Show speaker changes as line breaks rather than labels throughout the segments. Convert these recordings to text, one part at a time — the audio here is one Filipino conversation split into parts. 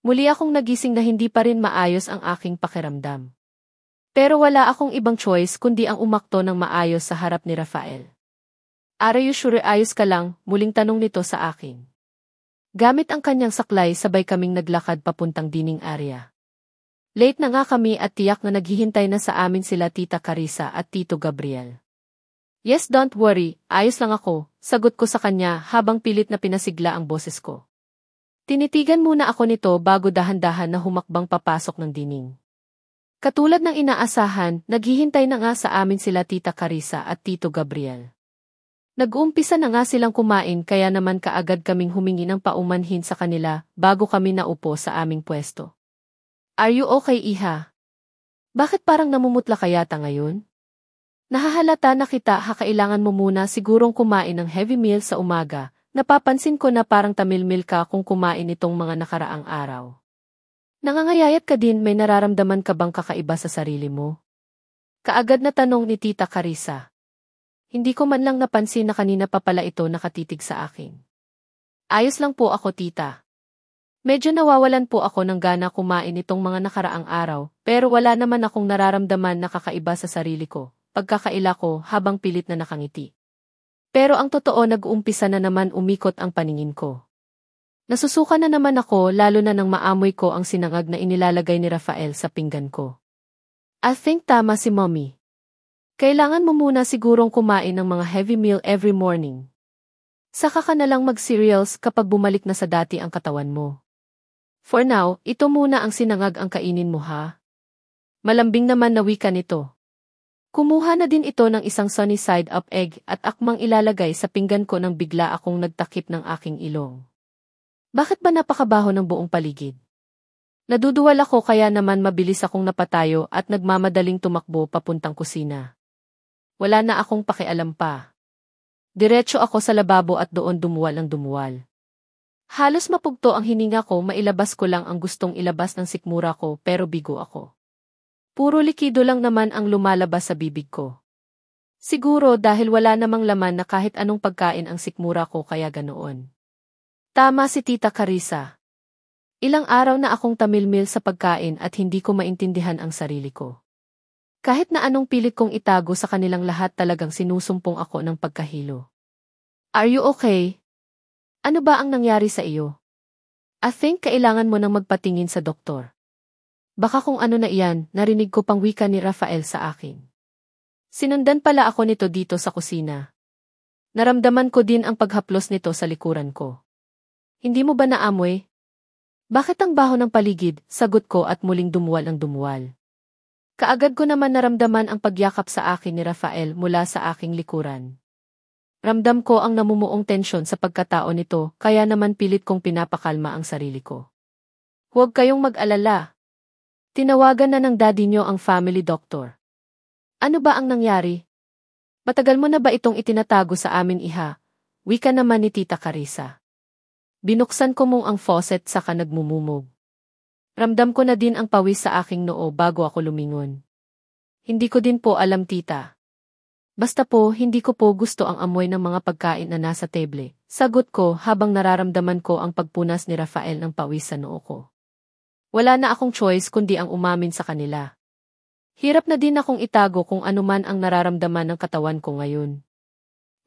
Muli akong nagising na hindi pa rin maayos ang aking pakiramdam. Pero wala akong ibang choice kundi ang umakto ng maayos sa harap ni Rafael. "Are you sure ayos ka lang?" muling tanong nito sa akin. Gamit ang kanyang saklay sabay kaming naglakad papuntang dining area. Late na nga kami at tiyak na naghihintay na sa amin sila Tita Carissa at Tito Gabriel. "Yes, don't worry, ayos lang ako," sagot ko sa kanya habang pilit na pinasigla ang boses ko. Tinitigan muna ako nito bago dahan-dahan na humakbang papasok ng dining. Katulad ng inaasahan, naghihintay na nga sa amin sila Tita Carissa at Tito Gabriel. Nag-uumpisa na nga silang kumain kaya naman kaagad kaming humingi ng paumanhin sa kanila bago kami naupo sa aming pwesto. "Are you okay, Iha? Bakit parang namumutla ka yata ngayon? Nahahalata na kita, kailangan mo muna sigurong kumain ng heavy meal sa umaga. Napapansin ko na parang tamilmil ka kung kumain itong mga nakaraang araw. Nangangayayat ka din, may nararamdaman ka bang kakaiba sa sarili mo?" Kaagad na tanong ni Tita Carissa. Hindi ko man lang napansin na kanina pa pala ito nakatitig sa akin. "Ayos lang po ako, tita. Medyo nawawalan po ako ng gana kumain itong mga nakaraang araw, pero wala naman akong nararamdaman na kakaiba sa sarili ko," pagkakaila ko habang pilit na nakangiti. Pero ang totoo, nag-uumpisa na naman umikot ang paningin ko. Nasusuka na naman ako lalo na nang maamoy ko ang sinangag na inilalagay ni Rafael sa pinggan ko. "I think tama si Mommy. Kailangan mo muna sigurong kumain ng mga heavy meal every morning. Saka ka na lang mag-cereals kapag bumalik na sa dati ang katawan mo. For now, ito muna ang sinangag ang kainin mo, ha?" Malambing naman na wika nito. Kumuha na din ito ng isang sunny side up egg at akmang ilalagay sa pinggan ko nang bigla akong nagtakip ng aking ilong. Bakit ba napakabaho ng buong paligid? Naduduwal ako kaya naman mabilis akong napatayo at nagmamadaling tumakbo papuntang kusina. Wala na akong pakialam pa. Diretso ako sa lababo at doon dumuwal ang dumuwal. Halos mapugto ang hininga ko, mailabas ko lang ang gustong ilabas ng sikmura ko pero bigo ako. Puro likido lang naman ang lumalabas sa bibig ko. Siguro dahil wala namang laman na kahit anong pagkain ang sikmura ko kaya ganoon. Tama si Tita Carissa. Ilang araw na akong tamilmil sa pagkain at hindi ko maintindihan ang sarili ko. Kahit na anong pilit kong itago sa kanilang lahat, talagang sinusumpong ako ng pagkahilo. "Are you okay? Ano ba ang nangyari sa iyo? I think kailangan mo nang magpatingin sa doktor." Baka kung ano na iyan, narinig ko pang wika ni Rafael sa akin. Sinundan pala ako nito dito sa kusina. Naramdaman ko din ang paghaplos nito sa likuran ko. "Hindi mo ba naamoy?" "Bakit ang baho ng paligid?" sagot ko at muling dumuwal ang dumuwal. Kaagad ko naman naramdaman ang pagyakap sa akin ni Rafael mula sa aking likuran. Ramdam ko ang namumuong tensyon sa pagkatao nito kaya naman pilit kong pinapakalma ang sarili ko. "Huwag kayong mag-alala. Tinawagan na ng daddy nyo ang family doctor." "Ano ba ang nangyari? Matagal mo na ba itong itinatago sa amin, Iha?" wika naman ni Tita Carissa. Binuksan ko mong ang faucet saka nagmumumog. Ramdam ko na din ang pawis sa aking noo bago ako lumingon. "Hindi ko din po alam, tita. Basta po hindi ko po gusto ang amoy ng mga pagkain na nasa teble," sagot ko habang nararamdaman ko ang pagpunas ni Rafael ng pawis sa noo ko. Wala na akong choice kundi ang umamin sa kanila. Hirap na din akong itago kung anuman ang nararamdaman ng katawan ko ngayon.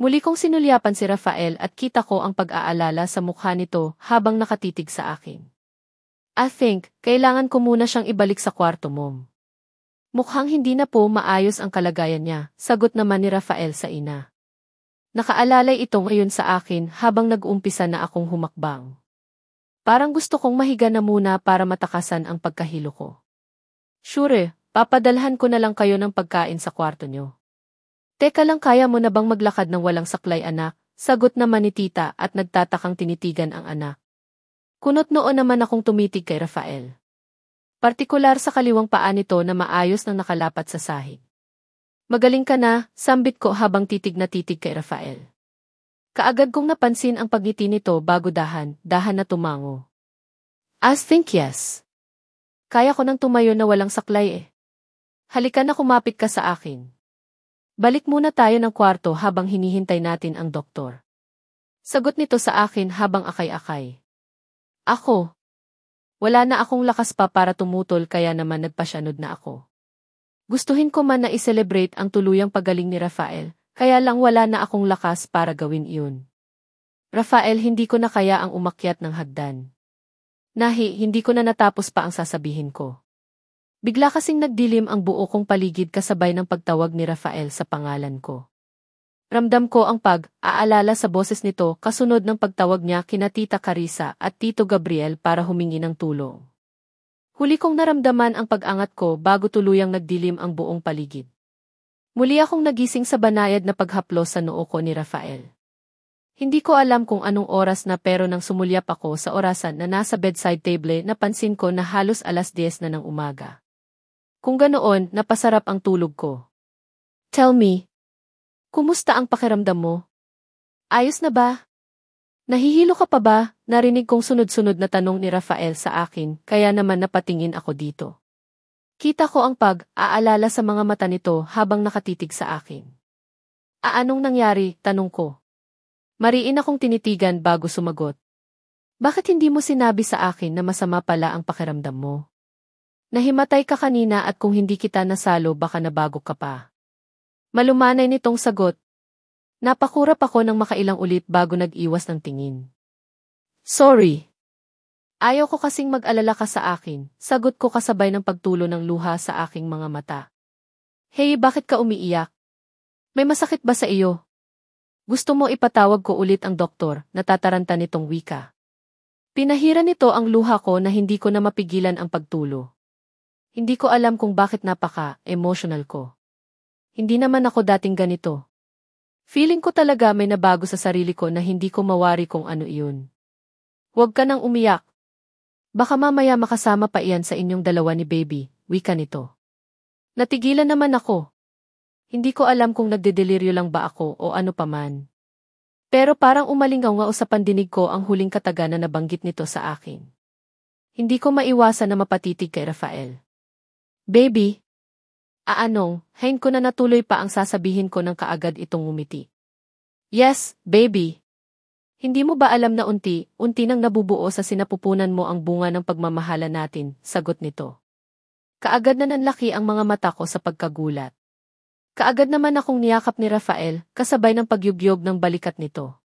Muli kong sinulyapan si Rafael at kita ko ang pag-aalala sa mukha nito habang nakatitig sa akin. "I think, kailangan ko muna siyang ibalik sa kwarto, Mom. Mukhang hindi na po maayos ang kalagayan niya," sagot naman ni Rafael sa ina. Nakaalalay ito ngayon sa akin habang nag-umpisa na akong humakbang. Parang gusto kong mahiga na muna para matakasan ang pagkahilo ko. "Sure, papadalhan ko na lang kayo ng pagkain sa kwarto niyo." "Teka lang, kaya mo na bang maglakad ng walang saklay, anak?" sagot naman ni tita at nagtatakang tinitigan ang anak. Kunot noon naman akong tumitig kay Rafael. Partikular sa kaliwang paa nito na maayos nang nakalapat sa sahig. "Magaling ka na," sambit ko habang titig na titig kay Rafael. Kaagad kong napansin ang pagngiti nito bago dahan na tumango. "I think yes. Kaya ko nang tumayo na walang saklay eh. Halika na, kumapit ka sa akin. Balik muna tayo ng kwarto habang hinihintay natin ang doktor." Sagot nito sa akin habang akay-akay. Ako. Wala na akong lakas pa para tumutol kaya naman nagpasyanod na ako. Gustuhin ko man na i-celebrate ang tuluyang pagaling ni Rafael, kaya lang wala na akong lakas para gawin iyon. Rafael, hindi ko na kaya ang umakyat ng hagdan. Nahi, hindi ko na natapos pa ang sasabihin ko. Bigla kasing nagdilim ang buo kong paligid kasabay ng pagtawag ni Rafael sa pangalan ko. Ramdam ko ang pag-aalala sa boses nito kasunod ng pagtawag niya kina Tita Carissa at Tito Gabriel para humingi ng tulong. Huli kong naramdaman ang pag-angat ko bago tuluyang nagdilim ang buong paligid. Muli akong nagising sa banayad na paghaplos sa noo ko ni Rafael. Hindi ko alam kung anong oras na pero nang sumulyap ako sa orasan na nasa bedside table napansin ko na halos 10:00 na ng umaga. Kung ganoon, napasarap ang tulog ko. Tell me. Kumusta ang pakiramdam mo? Ayos na ba? Nahihilo ka pa ba? Narinig kong sunod-sunod na tanong ni Rafael sa akin, kaya naman napatingin ako dito. Kita ko ang pag-aalala sa mga mata nito habang nakatitig sa akin. Anong nangyari? Tanong ko. Mariin akong tinitigan bago sumagot. Bakit hindi mo sinabi sa akin na masama pala ang pakiramdam mo? Nahimatay ka kanina at kung hindi kita nasalo baka nabago ka pa. Malumanay nitong sagot. Napakurap ako ng makailang ulit bago nag-iwas ng tingin. Sorry. Ayaw ko kasing mag-alala ka sa akin, sagot ko kasabay ng pagtulo ng luha sa aking mga mata. Hey, bakit ka umiiyak? May masakit ba sa iyo? Gusto mo ipatawag ko ulit ang doktor, natataranta nitong wika. Pinahira nito ang luha ko na hindi ko na mapigilan ang pagtulo. Hindi ko alam kung bakit napaka-emotional ko. Hindi naman ako dating ganito. Feeling ko talaga may nabago sa sarili ko na hindi ko mawari kung ano iyon. Huwag ka nang umiyak. Baka mamaya makasama pa iyan sa inyong dalawa ni baby, wika nito. Natigilan naman ako. Hindi ko alam kung nagdedeliryo lang ba ako o ano paman. Pero parang umalingaw sa pandinig ko ang huling kataga na nabanggit nito sa akin. Hindi ko maiwasan na mapatitig kay Rafael. Baby? Hain ko na natuloy pa ang sasabihin ko ng kaagad itong ngumiti. Yes, baby. Hindi mo ba alam na unti nang nabubuo sa sinapupunan mo ang bunga ng pagmamahala natin, sagot nito. Kaagad na nanlaki ang mga mata ko sa pagkagulat. Kaagad naman akong niyakap ni Rafael, kasabay ng pagyugyog ng balikat nito.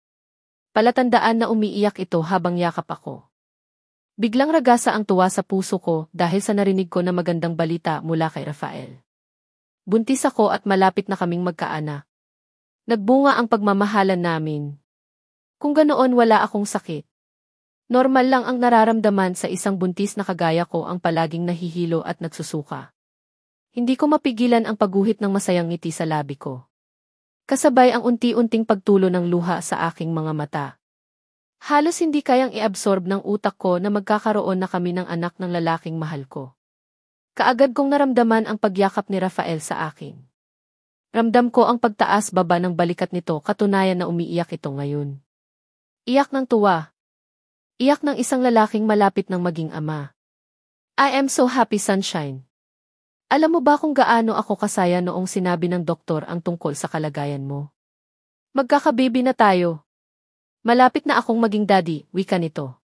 Palatandaan na umiiyak ito habang yakap ako. Biglang ragasa ang tuwa sa puso ko dahil sa narinig ko na magandang balita mula kay Rafael. Buntis ako at malapit na kaming magkaanak. Nagbunga ang pagmamahalan namin. Kung ganoon wala akong sakit. Normal lang ang nararamdaman sa isang buntis na kagaya ko ang palaging nahihilo at nagsusuka. Hindi ko mapigilan ang pagguhit ng masayang ngiti sa labi ko. Kasabay ang unti-unting pagtulo ng luha sa aking mga mata. Halos hindi kayang i-absorb ng utak ko na magkakaroon na kami ng anak ng lalaking mahal ko. Kaagad kong naramdaman ang pagyakap ni Rafael sa akin. Ramdam ko ang pagtaas-baba ng balikat nito katunayan na umiiyak ito ngayon. Iyak ng tuwa. Iyak ng isang lalaking malapit ng maging ama. I am so happy, sunshine. Alam mo ba kung gaano ako kasaya noong sinabi ng doktor ang tungkol sa kalagayan mo? Magkakababy na tayo. Malapit na akong maging daddy, wika nito.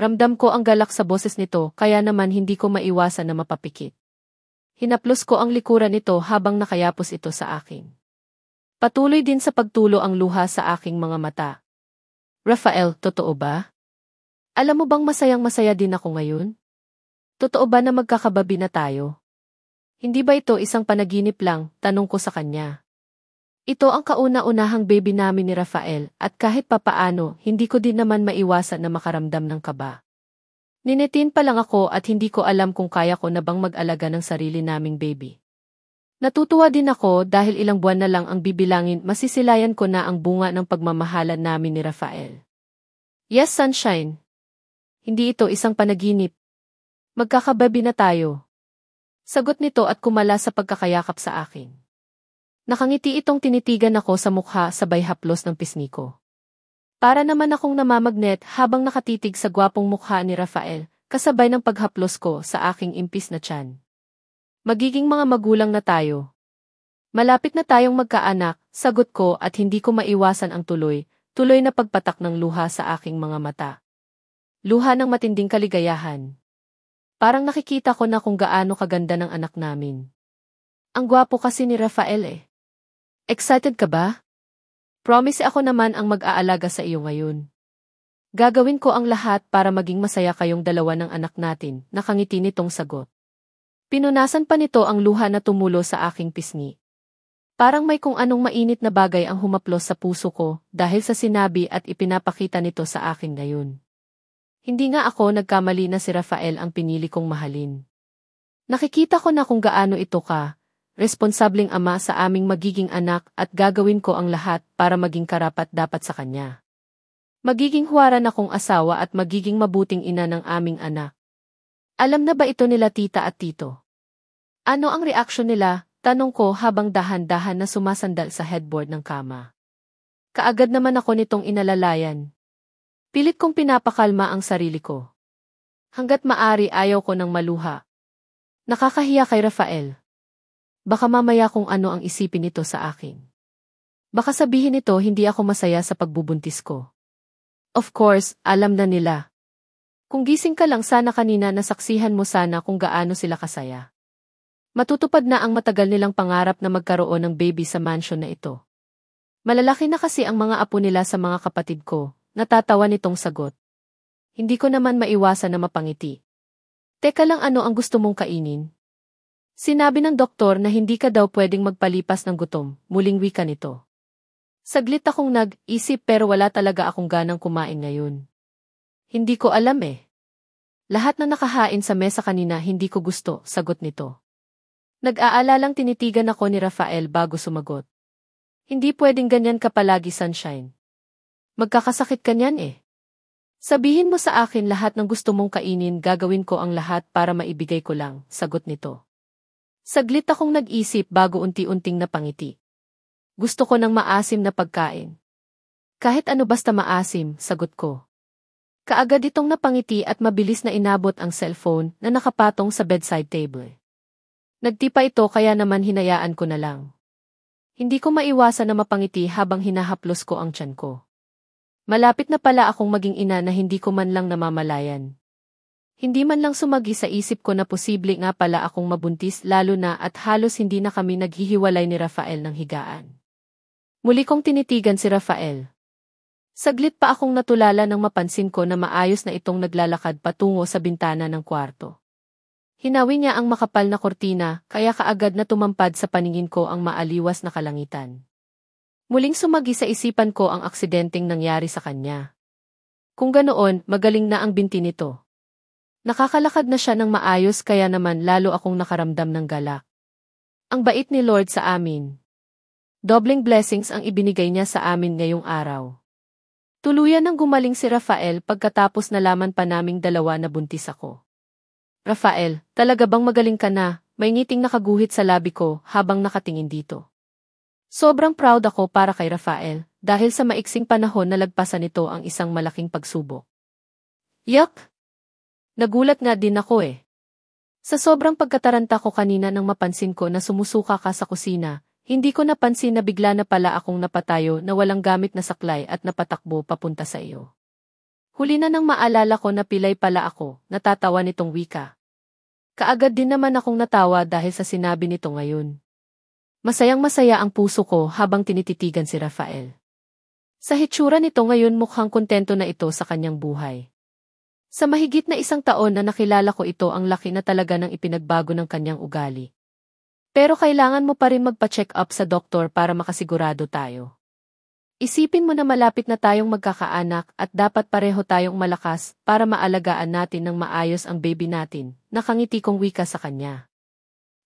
Ramdam ko ang galak sa boses nito kaya naman hindi ko maiwasan na mapapikit. Hinaplos ko ang likuran nito habang nakayapos ito sa akin. Patuloy din sa pagtulo ang luha sa aking mga mata. Rafael, totoo ba? Alam mo bang masayang-masaya din ako ngayon? Totoo ba na magkakababy na tayo? Hindi ba ito isang panaginip lang? Tanong ko sa kanya. Ito ang kauna-unahang baby namin ni Rafael at kahit papaano, hindi ko din naman maiwasan na makaramdam ng kaba. Nineteen pa lang ako at hindi ko alam kung kaya ko na bang mag-alaga ng sarili naming baby. Natutuwa din ako dahil ilang buwan na lang ang bibilangin masisilayan ko na ang bunga ng pagmamahalan namin ni Rafael. Yes, sunshine. Hindi ito isang panaginip. Magkakababy na tayo. Sagot nito at kumala sa pagkakayakap sa akin. Nakangiti itong tinitigan ako sa mukha sabay haplos ng pisngi ko. Para naman akong namamagnet habang nakatitig sa gwapong mukha ni Rafael, kasabay ng paghaplos ko sa aking impis na tiyan. Magiging mga magulang na tayo. Malapit na tayong magkaanak, sagot ko at hindi ko maiwasan ang tuloy na pagpatak ng luha sa aking mga mata. Luha ng matinding kaligayahan. Parang nakikita ko na kung gaano kaganda ng anak namin. Ang gwapo kasi ni Rafael eh. Excited ka ba? Promise ako naman ang mag-aalaga sa iyo ngayon. Gagawin ko ang lahat para maging masaya kayong dalawa ng anak natin, nakangiti nitong sagot. Pinunasan pa nito ang luha na tumulo sa aking pisngi. Parang may kung anong mainit na bagay ang humaplos sa puso ko dahil sa sinabi at ipinapakita nito sa akin ngayon. Hindi nga ako nagkamali na si Rafael ang pinili kong mahalin. Nakikita ko na kung gaano ito ka, responsableng ama sa aming magiging anak at gagawin ko ang lahat para maging karapat-dapat sa kanya. Magiging huwaran akong asawa at magiging mabuting ina ng aming anak. Alam na ba ito nila tita at tito? Ano ang reaksyon nila? Tanong ko habang dahan-dahan na sumasandal sa headboard ng kama. Kaagad naman ako nitong inalalayan. Pilit kong pinapakalma ang sarili ko. Hanggat maari ayaw ko ng maluha. Nakakahiya kay Rafael. Baka mamaya kung ano ang isipin nito sa akin. Baka sabihin nito hindi ako masaya sa pagbubuntis ko. Of course, alam na nila. Kung gising ka lang sana kanina nasaksihan mo sana kung gaano sila kasaya. Matutupad na ang matagal nilang pangarap na magkaroon ng baby sa mansion na ito. Malalaki na kasi ang mga apo nila sa mga kapatid ko, natatawa nitong sagot. Hindi ko naman maiwasan na mapangiti. Teka lang, ano ang gusto mong kainin? Sinabi ng doktor na hindi ka daw pwedeng magpalipas ng gutom, muling wika nito. Saglit akong nag-isip pero wala talaga akong ganang kumain ngayon. Hindi ko alam eh. Lahat na nakahain sa mesa kanina hindi ko gusto, sagot nito. Nag-aalalang tinitigan ako ni Rafael bago sumagot. Hindi pwedeng ganyan ka palagi, Sunshine. Magkakasakit ka niyan eh. Sabihin mo sa akin lahat ng gusto mong kainin, gagawin ko ang lahat para maibigay ko lang, sagot nito. Saglit akong nag-isip bago unti-unting napangiti. Gusto ko ng maasim na pagkain. Kahit ano basta maasim, sagot ko. Kaagad itong napangiti at mabilis na inabot ang cellphone na nakapatong sa bedside table. Nagtipa ito kaya naman hinayaan ko na lang. Hindi ko maiwasan na mapangiti habang hinahaplos ko ang tiyan ko. Malapit na pala akong maging ina na hindi ko man lang namamalayan. Hindi man lang sumagi sa isip ko na posible nga pala akong mabuntis lalo na at halos hindi na kami naghihiwalay ni Rafael ng higaan. Muli kong tinitigan si Rafael. Saglit pa akong natulala nang mapansin ko na maayos na itong naglalakad patungo sa bintana ng kwarto. Hinawi niya ang makapal na kortina kaya kaagad na tumampad sa paningin ko ang maaliwas na kalangitan. Muling sumagi sa isipan ko ang aksidenteng nangyari sa kanya. Kung ganoon, magaling na ang binti nito. Nakakalakad na siya ng maayos kaya naman lalo akong nakaramdam ng galak. Ang bait ni Lord sa amin. Dobleng blessings ang ibinigay niya sa amin ngayong araw. Tuluyan nang gumaling si Rafael pagkatapos nalaman pa naming dalawa na buntis ako. Rafael, talaga bang magaling ka na? May ngiting nakaguhit sa labi ko habang nakatingin dito. Sobrang proud ako para kay Rafael dahil sa maiksing panahon nalagpasan nito ang isang malaking pagsubok. Yuck! Nagulat nga din ako eh. Sa sobrang pagkataranta ko kanina nang mapansin ko na sumusuka ka sa kusina, hindi ko napansin na bigla na pala akong napatayo na walang gamit na saklay at napatakbo papunta sa iyo. Huli na nang maalala ko na pilay pala ako, natatawa nitong wika. Kaagad din naman akong natawa dahil sa sinabi nito ngayon. Masayang-masaya ang puso ko habang tinititigan si Rafael. Sa hitsura nito ngayon mukhang kontento na ito sa kanyang buhay. Sa mahigit na 1 taon na nakilala ko ito ang laki na talaga ng ipinagbago ng kanyang ugali. Pero kailangan mo pa rin magpa-check up sa doktor para makasigurado tayo. Isipin mo na malapit na tayong magkakaanak at dapat pareho tayong malakas para maalagaan natin ng maayos ang baby natin, nakangiti kong wika sa kanya.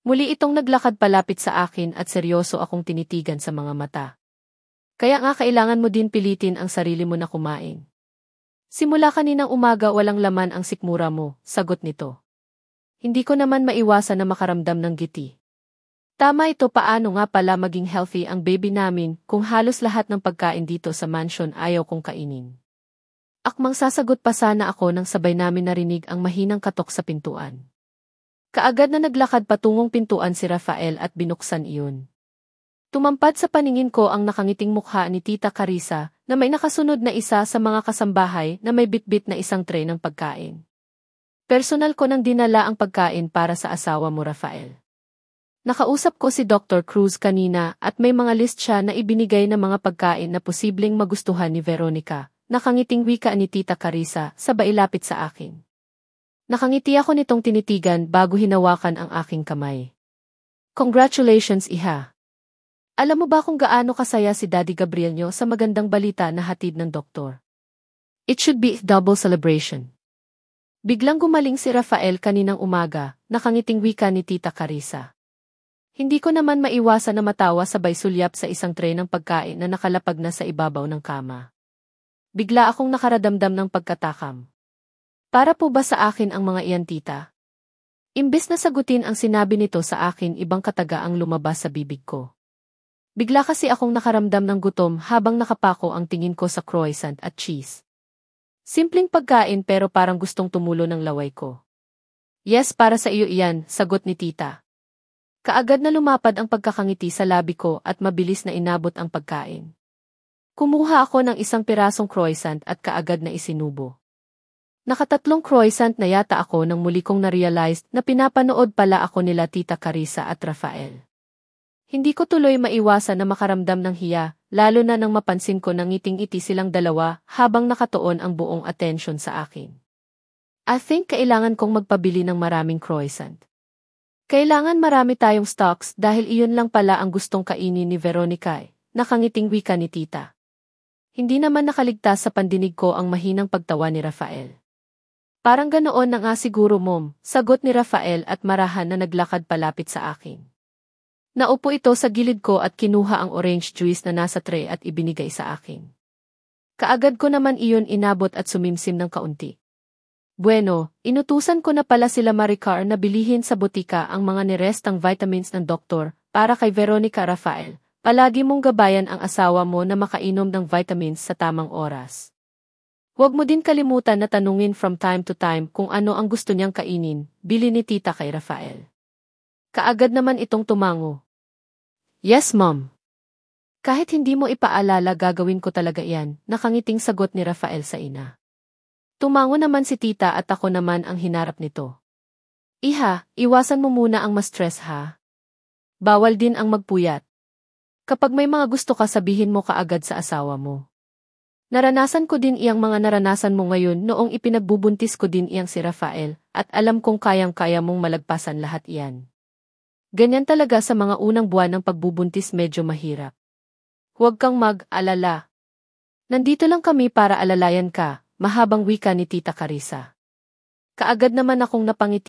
Muli itong naglakad palapit sa akin at seryoso akong tinitigan sa mga mata. Kaya nga kailangan mo din pilitin ang sarili mo na kumain. Simula kaninang umaga walang laman ang sikmura mo, sagot nito. Hindi ko naman maiwasan na makaramdam ng giti. Tama ito, paano nga pala maging healthy ang baby namin kung halos lahat ng pagkain dito sa mansion ayaw kong kainin. Akmang sasagot pa sana ako nang sabay namin narinig ang mahinang katok sa pintuan. Kaagad na naglakad patungong pintuan si Rafael at binuksan iyon. Tumampad sa paningin ko ang nakangiting mukha ni Tita Carissa na may nakasunod na isa sa mga kasambahay na may bitbit na isang tray ng pagkain. Personal ko nang dinala ang pagkain para sa asawa mo, Rafael. Nakausap ko si Dr. Cruz kanina at may mga list siya na ibinigay na mga pagkain na posibleng magustuhan ni Veronica. Nakangiting wika ni Tita Carissa, sabay lapit sa akin. Nakangiti ako nitong tinitigan bago hinawakan ang aking kamay. Congratulations, iha. Alam mo ba kung gaano kasaya si Daddy Gabriel nyo sa magandang balita na hatid ng doktor? It should be a double celebration. Biglang gumaling si Rafael kaninang umaga, nakangiting wika ni Tita Carissa. Hindi ko naman maiwasan na matawa sabay sulyap sa isang tray ng pagkain na nakalapag na sa ibabaw ng kama. Bigla akong nakaradamdam ng pagkatakam. Para po ba sa akin ang mga iyan, tita? Imbes na sagutin ang sinabi nito sa akin, ibang kataga ang lumabas sa bibig ko. Bigla kasi akong nakaramdam ng gutom habang nakapako ang tingin ko sa croissant at cheese. Simpleng pagkain pero parang gustong tumulo ng laway ko. Yes, para sa iyo iyan, sagot ni tita. Kaagad na lumapad ang pagkakangiti sa labi ko at mabilis na inabot ang pagkain. Kumuha ako ng isang pirasong croissant at kaagad na isinubo. Nakatatlong croissant na yata ako nang muli kong na-realize na pinapanood pala ako nila Tita Carissa at Rafael. Hindi ko tuloy maiwasan na makaramdam ng hiya, lalo na nang mapansin ko na ngiting-ngiti silang dalawa habang nakatuon ang buong atensyon sa akin. I think kailangan kong magpabili ng maraming croissant. Kailangan marami tayong stocks dahil iyon lang pala ang gustong kainin ni Veronica, nakangiting wika ni tita. Hindi naman nakaligtas sa pandinig ko ang mahinang pagtawa ni Rafael. Parang ganoon na nga siguro, mom, sagot ni Rafael at marahan na naglakad palapit sa akin. Naupo ito sa gilid ko at kinuha ang orange juice na nasa tray at ibinigay sa akin. Kaagad ko naman iyon inabot at sumimsim ng kaunti. Bueno, inutusan ko na pala sila Maricar na bilihin sa butika ang mga nirestang vitamins ng doktor para kay Veronica. Rafael, palagi mong gabayan ang asawa mo na makainom ng vitamins sa tamang oras. Huwag mo din kalimutan na tanungin from time to time kung ano ang gusto niyang kainin, bili ni tita kay Rafael. Kaagad naman itong tumango. Yes, mom. Kahit hindi mo ipaalala, gagawin ko talaga iyan, nakangiting sagot ni Rafael sa ina. Tumango naman si tita at ako naman ang hinarap nito. Iha, iwasan mo muna ang ma-stress ha. Bawal din ang magpuyat. Kapag may mga gusto ka, sabihin mo kaagad sa asawa mo. Naranasan ko din iyang mga naranasan mo ngayon noong ipinagbubuntis ko din iyang si Rafael at alam kong kayang-kaya mong malagpasan lahat iyan. Ganyan talaga sa mga unang buwan ng pagbubuntis, medyo mahirap. Huwag kang mag-alala. Nandito lang kami para alalayan ka, mahabang wika ni Tita Carissa. Kaagad naman akong napangiti.